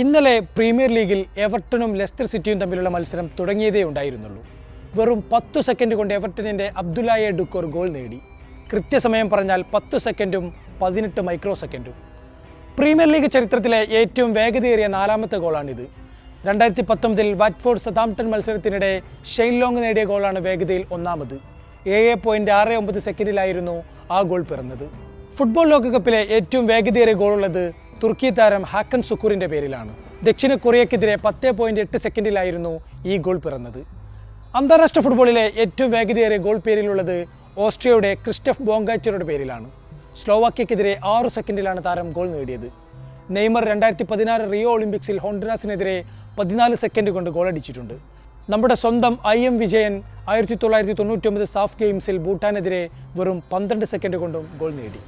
ഇന്നലെ പ്രീമിയർ ലീഗിൽ എവർട്ടണും ലെസ്റ്റർ സിറ്റിയും തമ്മിലുള്ള മത്സരം തുടങ്ങിയതേ ഉണ്ടായിരുന്നുള്ളൂ. വെറും 10 സെക്കൻഡ് കൊണ്ട് എവർട്ടണിൻ്റെ അബ്ദുല്ലായെ ഡുക്കോർ ഗോൾ നേടി. കൃത്യസമയം പറഞ്ഞാൽ 10 സെക്കൻഡും 18 മൈക്രോ സെക്കൻഡും. പ്രീമിയർ ലീഗ് ചരിത്രത്തിലെ ഏറ്റവും വേഗതയേറിയ 4ാമത്തെ ഗോളാണിത്. 2019 വാറ്റ്ഫോർഡ് സതാംപ്ടൺ മത്സരത്തിനിടെ ഷെയ്ൻ ലോങ് നേടിയ ഗോളാണ് വേഗതയിൽ 1ാമത്. 7.69 സെക്കൻഡിലായിരുന്നു ആ ഗോൾ പിറന്നത്. ഫുട്ബോൾ ലോകകപ്പിലെ ഏറ്റവും വേഗതയേറിയ ഗോളുള്ളത് തുർക്കി താരം ഹാക്കൻ സുക്കൂറിൻ്റെ പേരിലാണ്. ദക്ഷിണ കൊറിയക്കെതിരെ 10.8 സെക്കൻഡിലായിരുന്നു ഈ ഗോൾ പിറന്നത്. അന്താരാഷ്ട്ര ഫുട്ബോളിലെ ഏറ്റവും വേഗതയേറിയ ഗോൾ പേരിലുള്ളത് ഓസ്ട്രിയയുടെ ക്രിസ്റ്റഫ് ബോങ്കാച്ചറുടെ പേരിലാണ്. സ്ലോവാക്യക്കെതിരെ 6 സെക്കൻഡിലാണ് താരം ഗോൾ നേടിയത്. നെയ്മർ 2016 റിയോ ഒളിമ്പിക്സിൽ ഹോണ്ടുറാസിനെതിരെ 14 സെക്കൻഡ് കൊണ്ട് ഗോളടിച്ചിട്ടുണ്ട്. നമ്മുടെ സ്വന്തം IM വിജയൻ 1999 സാഫ് ഗെയിംസിൽ ഭൂട്ടാനെതിരെ വെറും 12 സെക്കൻഡ് കൊണ്ടും ഗോൾ നേടി.